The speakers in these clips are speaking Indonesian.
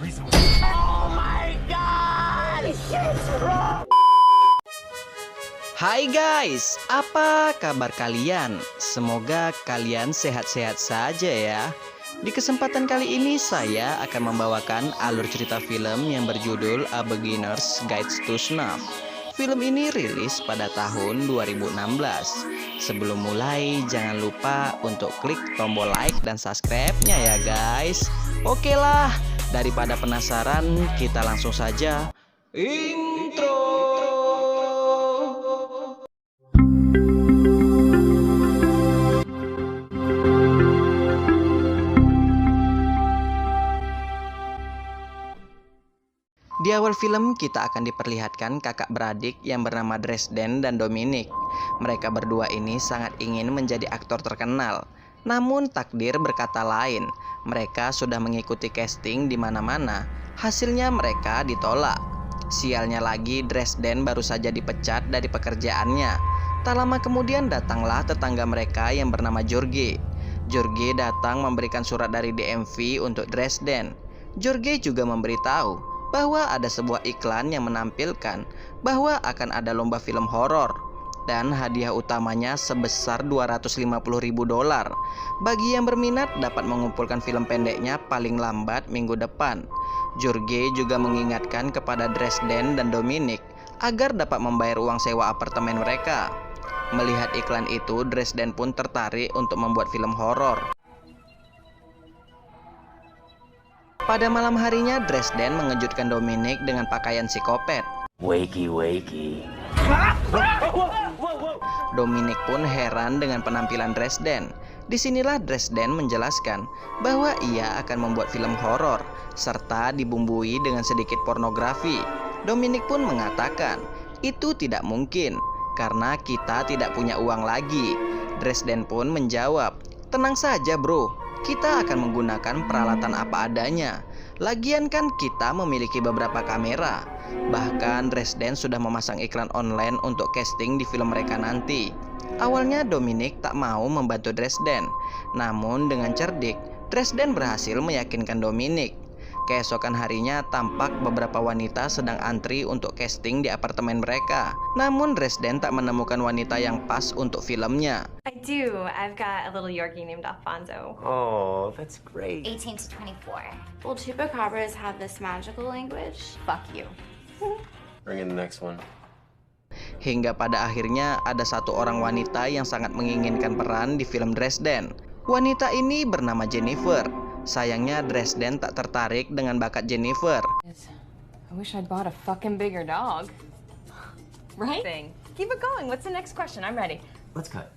Hai guys, apa kabar kalian? Semoga kalian sehat-sehat saja ya. Di kesempatan kali ini saya akan membawakan alur cerita film yang berjudul A Beginner's Guide to Snuff. Film ini rilis pada tahun 2016. Sebelum mulai, jangan lupa untuk klik tombol like dan subscribe-nya ya guys. Oke lah, daripada penasaran, kita langsung saja intro. Di awal film kita akan diperlihatkan kakak beradik yang bernama Dresden dan Dominic. Mereka berdua ini sangat ingin menjadi aktor terkenal. Namun takdir berkata lain. Mereka sudah mengikuti casting di mana-mana. Hasilnya mereka ditolak. Sialnya lagi, Dresden baru saja dipecat dari pekerjaannya. Tak lama kemudian datanglah tetangga mereka yang bernama Jorge. Jorge datang memberikan surat dari DMV untuk Dresden. Jorge juga memberitahu bahwa ada sebuah iklan yang menampilkan bahwa akan ada lomba film horor dan hadiah utamanya sebesar $250.000. Bagi yang berminat dapat mengumpulkan film pendeknya paling lambat minggu depan. Jorge juga mengingatkan kepada Dresden dan Dominic agar dapat membayar uang sewa apartemen mereka. Melihat iklan itu, Dresden pun tertarik untuk membuat film horor. Pada malam harinya, Dresden mengejutkan Dominic dengan pakaian psikopat. Wakey. Dominic pun heran dengan penampilan Dresden. Disinilah Dresden menjelaskan bahwa ia akan membuat film horor serta dibumbui dengan sedikit pornografi. Dominic pun mengatakan, itu tidak mungkin karena kita tidak punya uang lagi. Dresden pun menjawab, tenang saja bro, kita akan menggunakan peralatan apa adanya. Lagian kan kita memiliki beberapa kamera. Bahkan Dresden sudah memasang iklan online untuk casting di film mereka nanti. Awalnya Dominic tak mau membantu Dresden. Namun dengan cerdik, Dresden berhasil meyakinkan Dominic. Keesokan harinya tampak beberapa wanita sedang antri untuk casting di apartemen mereka. Namun Dresden tak menemukan wanita yang pas untuk filmnya. I do. I've got a little Yorkie named Alfonso. Oh, that's great. 18 to 24. Will chupacabras have this magical language? Fuck you. Bring in the next one. Hingga pada akhirnya ada satu orang wanita yang sangat menginginkan peran di film Dresden. Wanita ini bernama Jennifer. Sayangnya Dresden tak tertarik dengan bakat Jennifer. I wish I'd bought a fucking bigger dog. Right? Keep it going. What's the next question? I'm ready. Let's cut.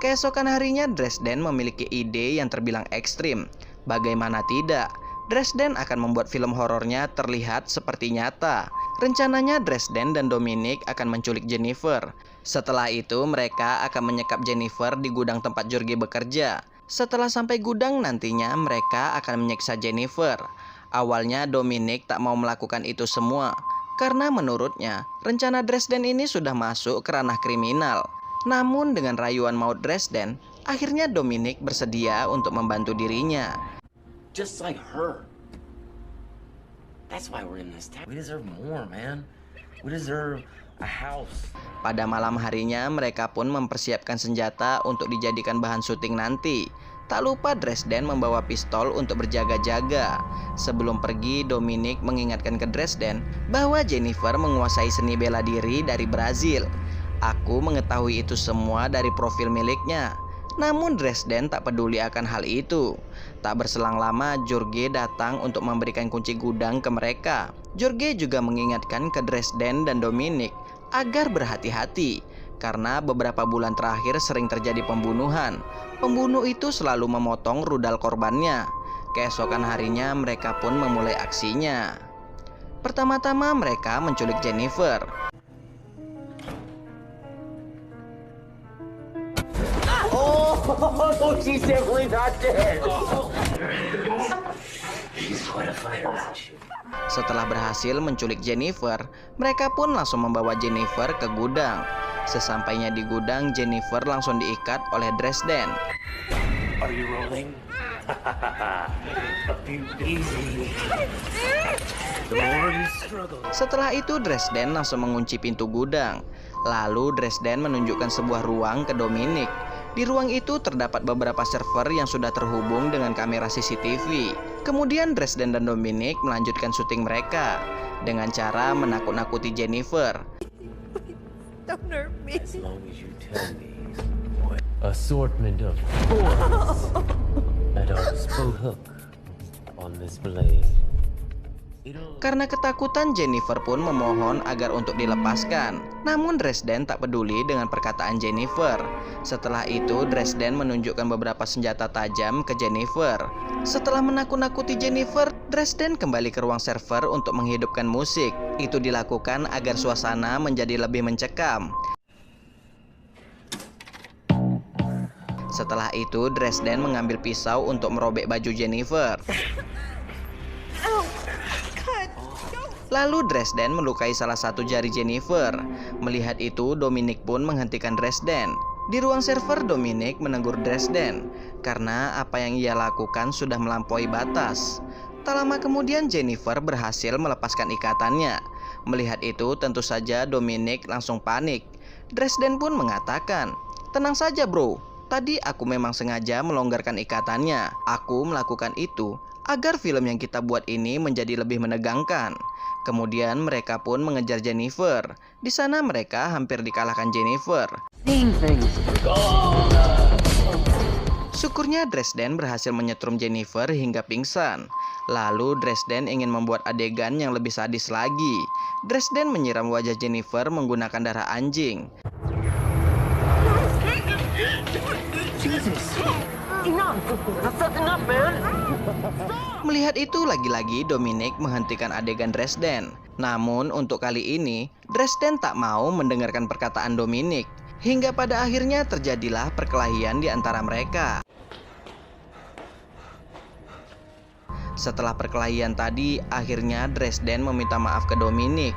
Keesokan harinya Dresden memiliki ide yang terbilang ekstrim. Bagaimana tidak, Dresden akan membuat film horornya terlihat seperti nyata. Rencananya Dresden dan Dominic akan menculik Jennifer. Setelah itu mereka akan menyekap Jennifer di gudang tempat Jorge bekerja. Setelah sampai gudang nantinya mereka akan menyiksa Jennifer. Awalnya Dominic tak mau melakukan itu semua karena menurutnya rencana Dresden ini sudah masuk ke ranah kriminal. Namun dengan rayuan maut Dresden, akhirnya Dominic bersedia untuk membantu dirinya. Just like her. That's why we're in this town. We deserve more, man. We deserve a house. Pada malam harinya mereka pun mempersiapkan senjata untuk dijadikan bahan syuting nanti. Tak lupa Dresden membawa pistol untuk berjaga-jaga. Sebelum pergi, Dominic mengingatkan ke Dresden bahwa Jennifer menguasai seni bela diri dari Brazil. Aku mengetahui itu semua dari profil miliknya. Namun Dresden tak peduli akan hal itu. Tak berselang lama Jorge datang untuk memberikan kunci gudang ke mereka. Jorge juga mengingatkan ke Dresden dan Dominic agar berhati-hati karena beberapa bulan terakhir sering terjadi pembunuhan. Pembunuh itu selalu memotong rudal korbannya. Keesokan harinya mereka pun memulai aksinya. Pertama-tama mereka menculik Jennifer. Oh, she's definitely not dead. She's quite a fighter, isn't she? Setelah berhasil menculik Jennifer, mereka pun langsung membawa Jennifer ke gudang. Sesampainya di gudang, Jennifer langsung diikat oleh Dresden. Are you rolling? Setelah itu Dresden langsung mengunci pintu gudang. Lalu Dresden menunjukkan sebuah ruang ke Dominic. Di ruang itu terdapat beberapa server yang sudah terhubung dengan kamera CCTV. Kemudian Dresden dan Dominic melanjutkan syuting mereka dengan cara menakut-nakuti Jennifer. Don't hurt me. As long as you tell me what assortment of that Oxbow hook on this blade. Karena ketakutan, Jennifer pun memohon agar untuk dilepaskan. Namun Dresden tak peduli dengan perkataan Jennifer. Setelah itu Dresden menunjukkan beberapa senjata tajam ke Jennifer. Setelah menakut-nakuti Jennifer, Dresden kembali ke ruang server untuk menghidupkan musik. Itu dilakukan agar suasana menjadi lebih mencekam. Setelah itu Dresden mengambil pisau untuk merobek baju Jennifer. Lalu Dresden melukai salah satu jari Jennifer. Melihat itu, Dominic pun menghentikan Dresden. Di ruang server, Dominic menegur Dresden karena apa yang ia lakukan sudah melampaui batas. Tak lama kemudian Jennifer berhasil melepaskan ikatannya. Melihat itu, tentu saja Dominic langsung panik. Dresden pun mengatakan, "Tenang saja bro, tadi aku memang sengaja melonggarkan ikatannya. Aku melakukan itu agar film yang kita buat ini menjadi lebih menegangkan." Kemudian mereka pun mengejar Jennifer. Di sana mereka hampir dikalahkan Jennifer. Syukurnya Dresden berhasil menyetrum Jennifer hingga pingsan. Lalu Dresden ingin membuat adegan yang lebih sadis lagi. Dresden menyiram wajah Jennifer menggunakan darah anjing. Melihat itu, lagi-lagi Dominic menghentikan adegan Dresden. Namun untuk kali ini Dresden tak mau mendengarkan perkataan Dominic. Hingga pada akhirnya terjadilah perkelahian di antara mereka. Setelah perkelahian tadi, akhirnya Dresden meminta maaf ke Dominic.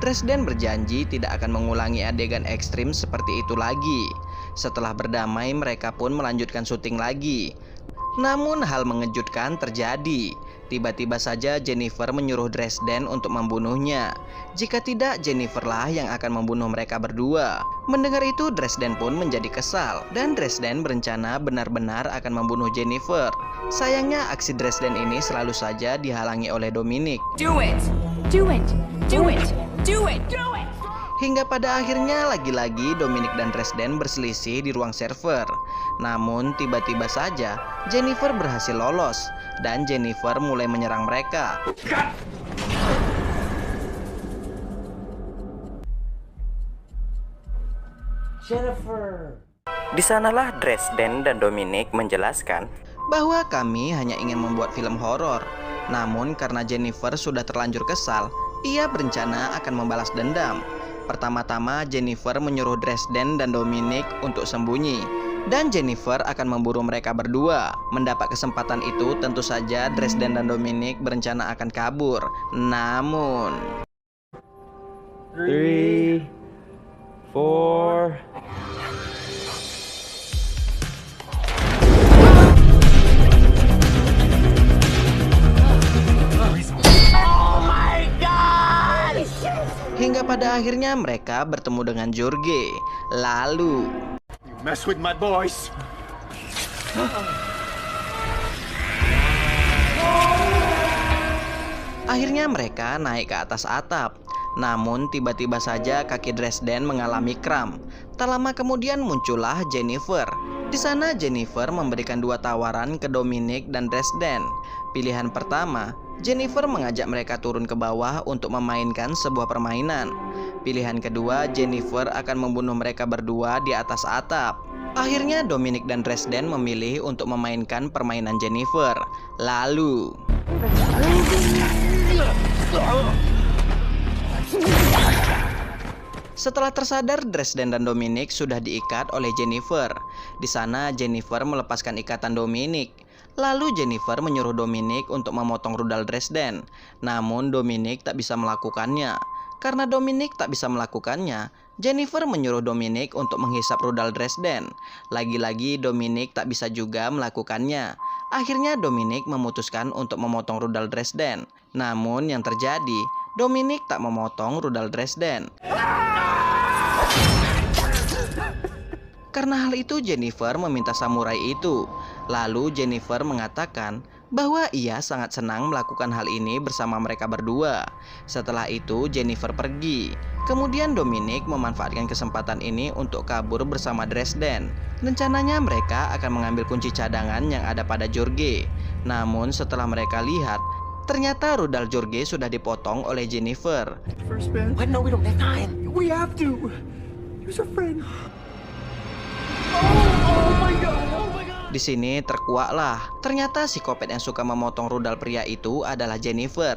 Dresden berjanji tidak akan mengulangi adegan ekstrim seperti itu lagi. Setelah berdamai, mereka pun melanjutkan syuting lagi. Namun hal mengejutkan terjadi. Tiba-tiba saja Jennifer menyuruh Dresden untuk membunuhnya. Jika tidak, Jennifer lah yang akan membunuh mereka berdua. Mendengar itu, Dresden pun menjadi kesal. Dan Dresden berencana benar-benar akan membunuh Jennifer. Sayangnya aksi Dresden ini selalu saja dihalangi oleh Dominic. Do it! Do it! Do it! Do it! Do it! Hingga pada akhirnya lagi-lagi Dominic dan Dresden berselisih di ruang server. Namun tiba-tiba saja Jennifer berhasil lolos dan Jennifer mulai menyerang mereka. Jennifer. Di sanalah Dresden dan Dominic menjelaskan bahwa kami hanya ingin membuat film horor. Namun karena Jennifer sudah terlanjur kesal, ia berencana akan membalas dendam. Pertama-tama Jennifer menyuruh Dresden dan Dominic untuk sembunyi, dan Jennifer akan memburu mereka berdua. Mendapat kesempatan itu, tentu saja Dresden dan Dominic berencana akan kabur. Namun 3, 4. hingga pada akhirnya mereka bertemu dengan Jorge. Lalu You mess with my boys. akhirnya mereka naik ke atas atap. Namun tiba-tiba saja kaki Dresden mengalami kram. Tak lama kemudian muncullah Jennifer. Di sana Jennifer memberikan dua tawaran ke Dominic dan Dresden. Pilihan pertama, Jennifer mengajak mereka turun ke bawah untuk memainkan sebuah permainan. Pilihan kedua, Jennifer akan membunuh mereka berdua di atas atap. Akhirnya Dominic dan Dresden memilih untuk memainkan permainan Jennifer. Lalu setelah tersadar, Dresden dan Dominic sudah diikat oleh Jennifer. Di sana Jennifer melepaskan ikatan Dominic. Lalu Jennifer menyuruh Dominic untuk memotong rudal Dresden. Namun Dominic tak bisa melakukannya. Karena Dominic tak bisa melakukannya, Jennifer menyuruh Dominic untuk menghisap rudal Dresden. Lagi-lagi Dominic tak bisa juga melakukannya. Akhirnya Dominic memutuskan untuk memotong rudal Dresden. Namun yang terjadi, Dominic tak memotong rudal Dresden. Karena hal itu Jennifer meminta samurai itu. Lalu Jennifer mengatakan bahwa ia sangat senang melakukan hal ini bersama mereka berdua. Setelah itu Jennifer pergi. Kemudian Dominic memanfaatkan kesempatan ini untuk kabur bersama Dresden. Rencananya mereka akan mengambil kunci cadangan yang ada pada George. Namun setelah mereka lihat, ternyata rudal George sudah dipotong oleh Jennifer. First, Ben. What? No, we don't have time. We have to. He was our friend. Di sini terkuaklah. Ternyata psikopat yang suka memotong rudal pria itu adalah Jennifer.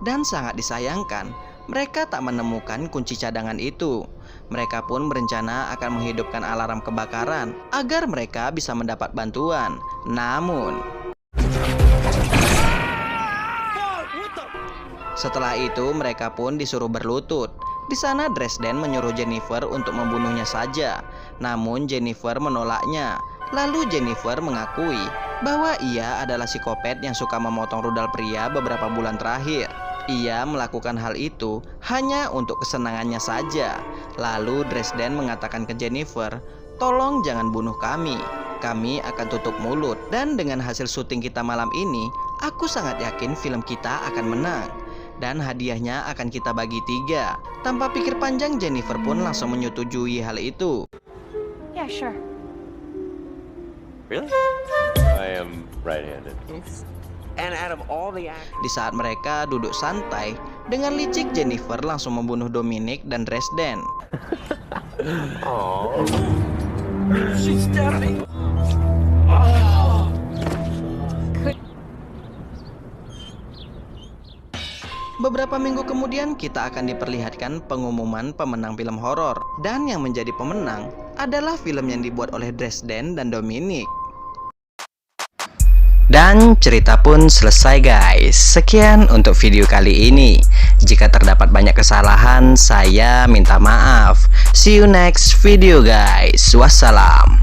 Dan sangat disayangkan, mereka tak menemukan kunci cadangan itu. Mereka pun berencana akan menghidupkan alarm kebakaran agar mereka bisa mendapat bantuan. Namun setelah itu mereka pun disuruh berlutut. Di sana Dresden menyuruh Jennifer untuk membunuhnya saja. Namun Jennifer menolaknya. Lalu Jennifer mengakui bahwa ia adalah psikopat yang suka memotong rudal pria beberapa bulan terakhir. Ia melakukan hal itu hanya untuk kesenangannya saja. Lalu Dresden mengatakan ke Jennifer, "Tolong jangan bunuh kami. Kami akan tutup mulut." Dan dengan hasil syuting kita malam ini, aku sangat yakin film kita akan menang. Dan hadiahnya akan kita bagi 3. Tanpa pikir panjang Jennifer pun langsung menyetujui hal itu. Yeah, sure. Really? I am right-handed. And out of all the actors, Di saat mereka duduk santai, dengan licik Jennifer langsung membunuh Dominic dan Dresden. she stabbed me. Beberapa minggu kemudian kita akan diperlihatkan pengumuman pemenang film horor. Dan yang menjadi pemenang adalah film yang dibuat oleh Dresden dan Dominic. Dan cerita pun selesai guys. Sekian untuk video kali ini. Jika terdapat banyak kesalahan, saya minta maaf. See you next video guys. Wassalam.